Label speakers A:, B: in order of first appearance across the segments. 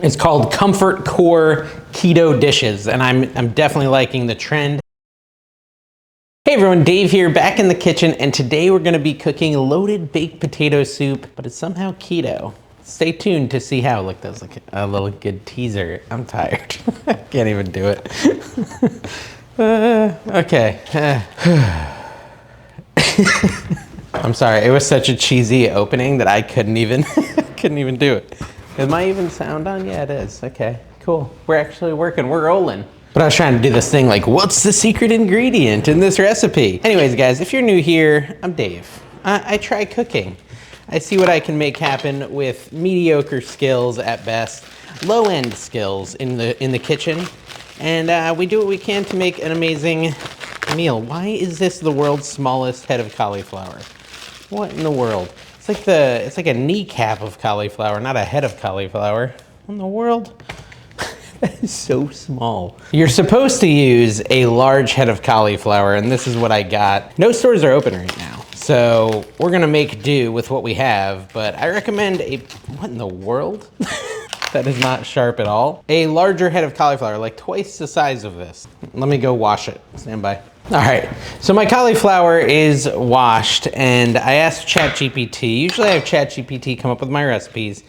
A: It's called Comfortcore Keto Dishes, and I'm definitely liking the trend. Hey everyone, Dave here, back in the kitchen, and today we're gonna be cooking loaded baked potato soup, but it's somehow keto. Stay tuned to see how. Look, that's like a little good teaser. I'm tired. I can't even do it. Okay. I'm sorry, it was such a cheesy opening that I couldn't even do it. Is my even sound on? Yeah, it is. Okay, cool. We're actually working, we're rolling. But I was trying to do this thing like, what's the secret ingredient in this recipe? Anyways, guys, if you're new here, I'm Dave. I try cooking. I see what I can make happen with mediocre skills at best, low-end skills in the kitchen, and we do what we can to make an amazing meal. Why is this the world's smallest head of cauliflower? What in the world? It's like a kneecap of cauliflower, not a head of cauliflower. What in the world? That is so small. You're supposed to use a large head of cauliflower, and this is what I got. No stores are open right now, so we're gonna make do with what we have, but I recommend what in the world? That is not sharp at all. A larger head of cauliflower, like twice the size of this. Let me go wash it. Stand by. All right, so my cauliflower is washed, and I asked ChatGPT. Usually I have ChatGPT come up with my recipes.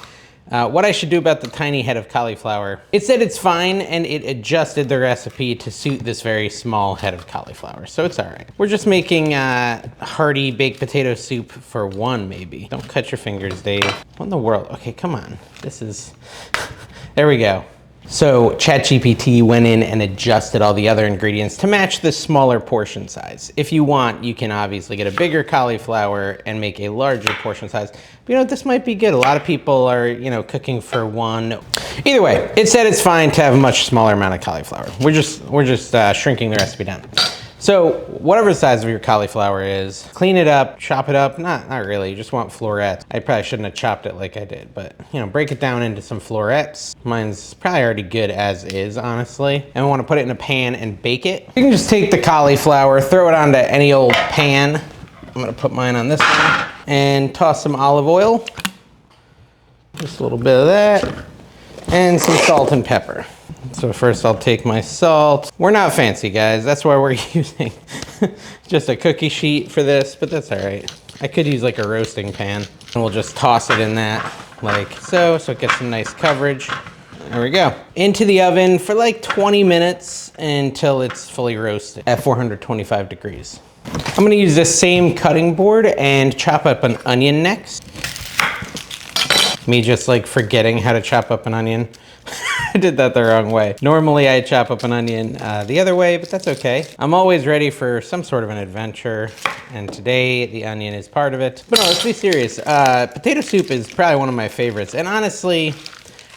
A: What I should do about the tiny head of cauliflower. It said it's fine, and it adjusted the recipe to suit this very small head of cauliflower, so it's all right. We're just making hearty baked potato soup for one, maybe. Don't cut your fingers, Dave. What in the world? Okay, come on. This is, there we go. So ChatGPT went in and adjusted all the other ingredients to match the smaller portion size. If you want, you can obviously get a bigger cauliflower and make a larger portion size. But you know, this might be good. A lot of people are, you know, cooking for one. Either way, it said it's fine to have a much smaller amount of cauliflower. We're just shrinking the recipe down. So whatever the size of your cauliflower is, clean it up, chop it up. Not really, you just want florets. I probably shouldn't have chopped it like I did, but you know, break it down into some florets. Mine's probably already good as is, honestly. And we want to put it in a pan and bake it. You can just take the cauliflower, throw it onto any old pan. I'm gonna put mine on this one and toss some olive oil. Just a little bit of that. And some salt and pepper. So first I'll take my salt. We're not fancy, guys. That's why we're using just a cookie sheet for this, but that's all right. I could use like a roasting pan, and we'll just toss it in that like so it gets some nice coverage. There we go. Into the oven for like 20 minutes until it's fully roasted at 425 degrees. I'm gonna use this same cutting board and chop up an onion next. Me just like forgetting how to chop up an onion. I did that the wrong way. Normally I chop up an onion the other way, but that's okay. I'm always ready for some sort of an adventure, and today the onion is part of it. But no, let's be serious. Potato soup is probably one of my favorites, and honestly,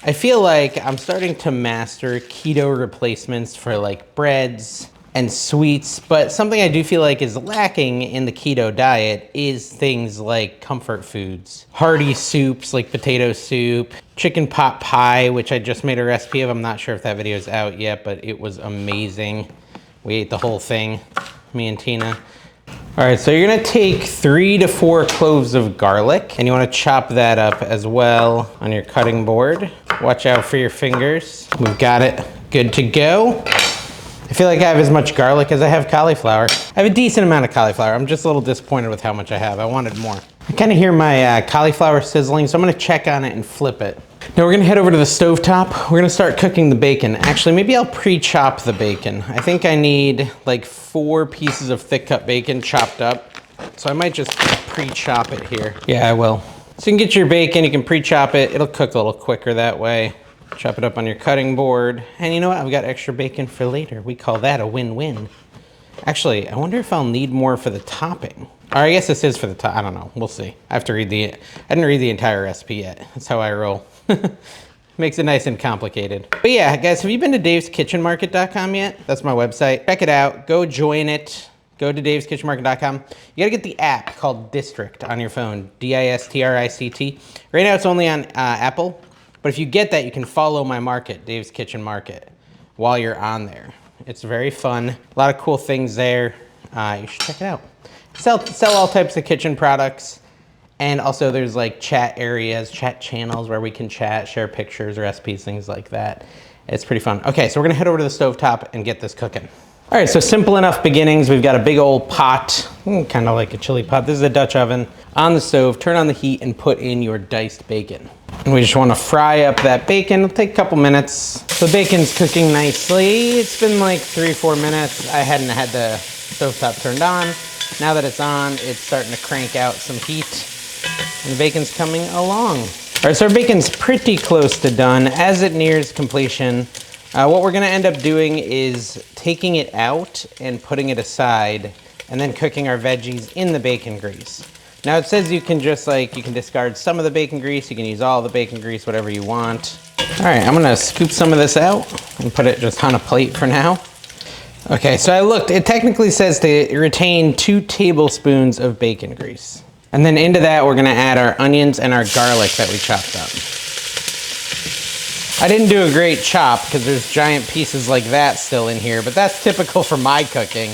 A: I feel like I'm starting to master keto replacements for like breads and sweets, but something I do feel like is lacking in the keto diet is things like comfort foods. Hearty soups like potato soup, chicken pot pie, which I just made a recipe of. I'm not sure if that video is out yet, but it was amazing. We ate the whole thing, me and Tina. All right, so you're gonna take 3 to 4 cloves of garlic, and you wanna chop that up as well on your cutting board. Watch out for your fingers. We've got it good to go. I feel like I have as much garlic as I have cauliflower. I have a decent amount of cauliflower. I'm just a little disappointed with how much I have. I wanted more. I kind of hear my cauliflower sizzling, so I'm gonna check on it and flip it. Now we're gonna head over to the stovetop. We're gonna start cooking the bacon. Actually, maybe I'll pre-chop the bacon. I think I need like 4 pieces of thick cut bacon chopped up. So I might just pre-chop it here. Yeah, I will. So you can get your bacon, you can pre-chop it. It'll cook a little quicker that way. Chop it up on your cutting board. And you know what? I've got extra bacon for later. We call that a win-win. Actually, I wonder if I'll need more for the topping. Or I guess this is for the top. I don't know. We'll see. I have to read I didn't read the entire recipe yet. That's how I roll. Makes it nice and complicated. But yeah, guys, have you been to daveskitchenmarket.com yet? That's my website. Check it out. Go join it. Go to daveskitchenmarket.com. You gotta get the app called District on your phone. D-I-S-T-R-I-C-T. Right now it's only on Apple. But if you get that, you can follow my market, Dave's Kitchen Market, while you're on there. It's very fun. A lot of cool things there. You should check it out. Sell all types of kitchen products. And also there's like chat areas, chat channels where we can chat, share pictures, recipes, things like that. It's pretty fun. Okay, so we're gonna head over to the stovetop and get this cooking. All right, so simple enough beginnings. We've got a big old pot, kind of like a chili pot. This is a Dutch oven on the stove. Turn on the heat and put in your diced bacon. And we just wanna fry up that bacon. It'll take a couple minutes. So the bacon's cooking nicely. It's been like 3-4 minutes. I hadn't had the stovetop turned on. Now that it's on, it's starting to crank out some heat and the bacon's coming along. All right, so our bacon's pretty close to done. As it nears completion, what we're gonna end up doing is taking it out and putting it aside and then cooking our veggies in the bacon grease. Now it says you can just you can discard some of the bacon grease, you can use all the bacon grease, whatever you want. All right, I'm gonna scoop some of this out and put it just on a plate for now. Okay, so I looked, it technically says to retain 2 tablespoons of bacon grease. And then into that, we're gonna add our onions and our garlic that we chopped up. I didn't do a great chop because there's giant pieces like that still in here, but that's typical for my cooking.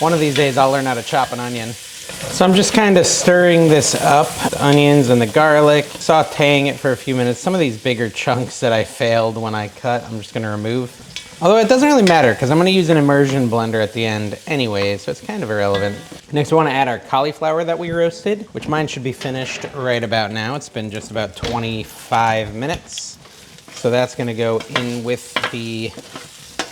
A: One of these days I'll learn how to chop an onion. So I'm just kind of stirring this up, the onions and the garlic, sauteing it for a few minutes. Some of these bigger chunks that I failed when I cut, I'm just gonna remove. Although it doesn't really matter because I'm gonna use an immersion blender at the end anyway, so it's kind of irrelevant. Next, we wanna add our cauliflower that we roasted, which mine should be finished right about now. It's been just about 25 minutes. So that's gonna go in with the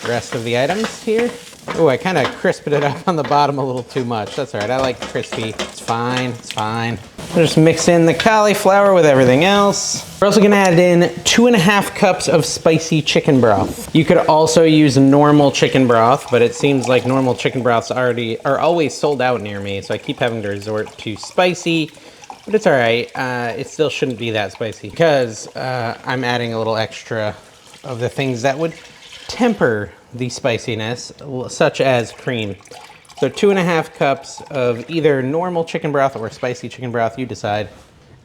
A: rest of the items here. Oh, I kind of crisped it up on the bottom a little too much. That's all right, I like crispy. It's fine, it's fine. We'll just mix in the cauliflower with everything else. We're also gonna add in 2.5 cups of spicy chicken broth. You could also use normal chicken broth, but it seems like normal chicken broths are always sold out near me, so I keep having to resort to spicy, but it's all right. It still shouldn't be that spicy because I'm adding a little extra of the things that would temper the spiciness, such as cream. So 2.5 cups of either normal chicken broth or spicy chicken broth, you decide.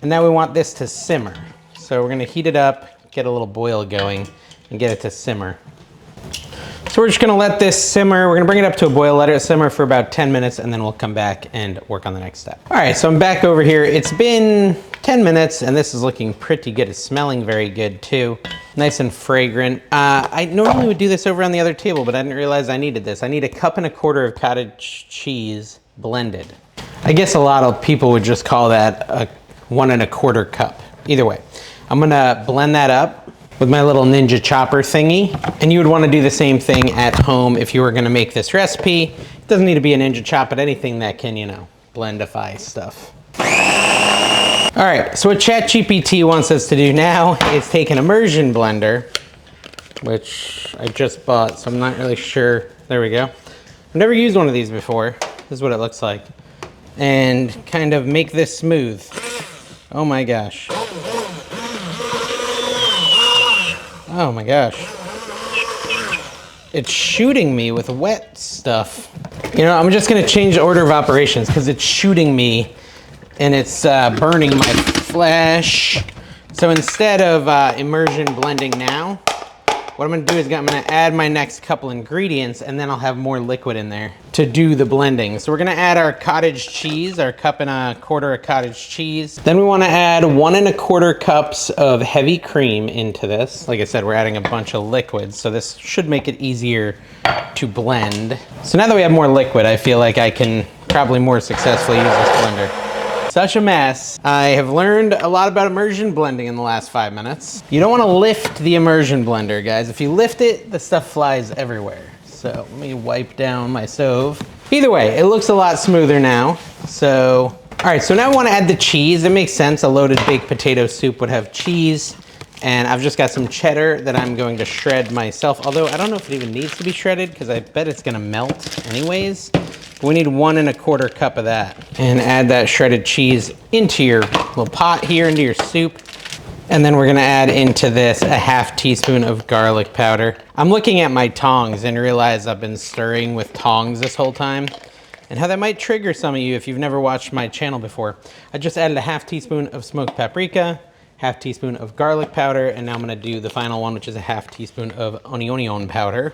A: And now we want this to simmer. So we're gonna heat it up, get a little boil going, and get it to simmer. So we're just gonna let this simmer. We're gonna bring it up to a boil, let it simmer for about 10 minutes, and then we'll come back and work on the next step. All right, so I'm back over here. It's been 10 minutes, and this is looking pretty good. It's smelling very good too. Nice and fragrant. I normally would do this over on the other table, but I didn't realize I needed this. I need 1.25 cups of cottage cheese blended. I guess a lot of people would just call that a 1.25 cup. Either way, I'm gonna blend that up with my little Ninja chopper thingy. And you would wanna do the same thing at home if you were gonna make this recipe. It doesn't need to be a Ninja chop, but anything that can, blendify stuff. All right, so what ChatGPT wants us to do now is take an immersion blender, which I just bought, so I'm not really sure. There we go. I've never used one of these before. This is what it looks like. And kind of make this smooth. Oh my gosh. Oh my gosh. It's shooting me with wet stuff. I'm just gonna change the order of operations because it's shooting me and it's burning my flesh. So instead of immersion blending now, what I'm gonna do is I'm gonna add my next couple ingredients and then I'll have more liquid in there to do the blending. So we're gonna add our cottage cheese, our 1.25 cups of cottage cheese. Then we wanna add 1.25 cups of heavy cream into this. Like I said, we're adding a bunch of liquids, so this should make it easier to blend. So now that we have more liquid, I feel like I can probably more successfully use this blender. Such a mess. I have learned a lot about immersion blending in the last 5 minutes. You don't want to lift the immersion blender, guys. If you lift it, the stuff flies everywhere. So let me wipe down my stove. Either way, it looks a lot smoother now. So, all right, so now I want to add the cheese. It makes sense. A loaded baked potato soup would have cheese. And I've just got some cheddar that I'm going to shred myself. Although I don't know if it even needs to be shredded because I bet it's gonna melt anyways. But we need 1.25 cups of that. And add that shredded cheese into your little pot here, into your soup. And then we're gonna add into this 1/2 teaspoon of garlic powder. I'm looking at my tongs and realize I've been stirring with tongs this whole time. And how that might trigger some of you if you've never watched my channel before. I just added 1/2 teaspoon of smoked paprika, 1/2 teaspoon of garlic powder, and now I'm gonna do the final one, which is 1/2 teaspoon of onion powder.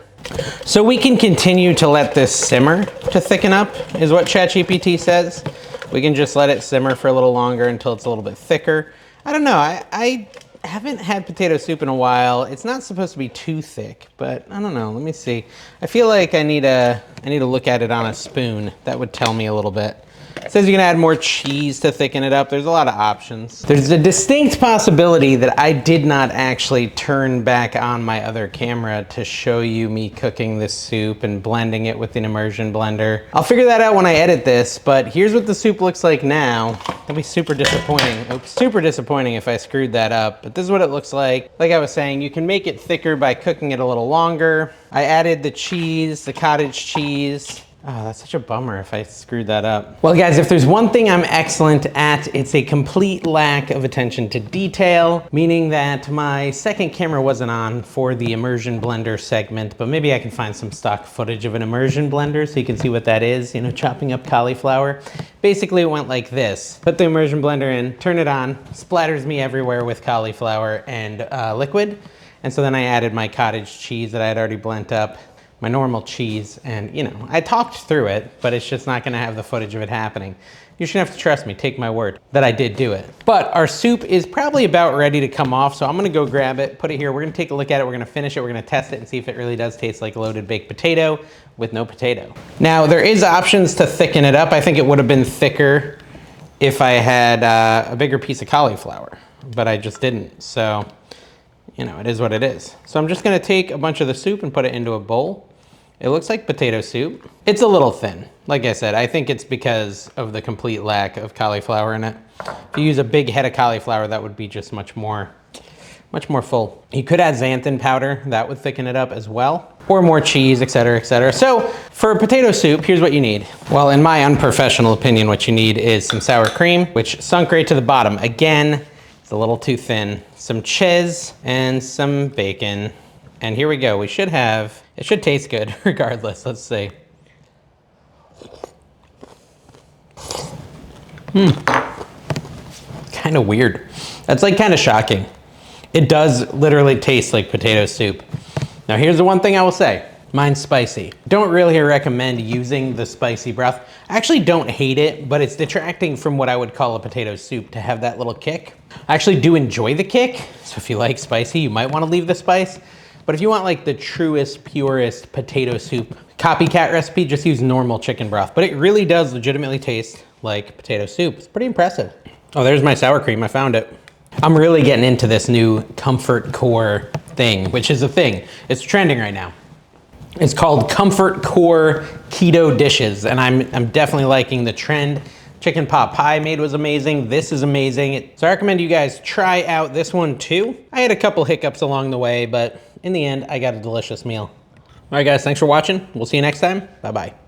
A: So we can continue to let this simmer to thicken up, is what ChatGPT says. We can just let it simmer for a little longer until it's a little bit thicker. I don't know, I haven't had potato soup in a while. It's not supposed to be too thick, but I don't know, let me see. I feel like I need to look at it on a spoon. That would tell me a little bit. It says you can add more cheese to thicken it up. There's a lot of options. There's a distinct possibility that I did not actually turn back on my other camera to show you me cooking this soup and blending it with an immersion blender. I'll figure that out when I edit this, but here's what the soup looks like now. That'd be super disappointing. Oops, super disappointing if I screwed that up, but this is what it looks like. Like I was saying, you can make it thicker by cooking it a little longer. I added the cheese, the cottage cheese. Oh, that's such a bummer if I screwed that up. Well, guys, if there's one thing I'm excellent at, it's a complete lack of attention to detail, meaning that my second camera wasn't on for the immersion blender segment, but maybe I can find some stock footage of an immersion blender so you can see what that is, you know, chopping up cauliflower. Basically, it went like this. Put the immersion blender in, turn it on, splatters me everywhere with cauliflower and liquid. And so then I added my cottage cheese that I had already blended up, my normal cheese, and you know, I talked through it, but it's just not gonna have the footage of it happening. You shouldn't have to trust me, take my word that I did do it. But our soup is probably about ready to come off, so I'm gonna go grab it, put it here, we're gonna take a look at it, we're gonna finish it, we're gonna test it and see if it really does taste like loaded baked potato with no potato. Now, there is options to thicken it up. I think it would have been thicker if I had a bigger piece of cauliflower, but I just didn't, so you know, it is what it is. So I'm just gonna take a bunch of the soup and put it into a bowl. It looks like potato soup. It's a little thin. Like I said, I think it's because of the complete lack of cauliflower in it. If you use a big head of cauliflower, that would be just much more full. You could add xanthan powder, that would thicken it up as well. Or more cheese, et cetera, et cetera. So for potato soup, here's what you need. Well, in my unprofessional opinion, what you need is some sour cream, which sunk right to the bottom. Again, it's a little too thin. Some cheese and some bacon. And here we go. We should have, it should taste good regardless. Let's see. Kind of weird. That's like kind of shocking. It does literally taste like potato soup. Now here's the one thing I will say. Mine's spicy. Don't really recommend using the spicy broth. I actually don't hate it, but it's detracting from what I would call a potato soup to have that little kick. I actually do enjoy the kick. So if you like spicy, you might want to leave the spice. But if you want like the truest, purest potato soup copycat recipe, just use normal chicken broth. But it really does legitimately taste like potato soup. It's pretty impressive. Oh, there's my sour cream. I found it. I'm really getting into this new Comfortcore thing, which is a thing. It's trending right now. It's called Comfortcore Keto Dishes, and I'm definitely liking the trend. Chicken pot pie I made was amazing. This is amazing. So I recommend you guys try out this one too. I had a couple hiccups along the way, but in the end, I got a delicious meal. All right, guys, thanks for watching. We'll see you next time. Bye-bye.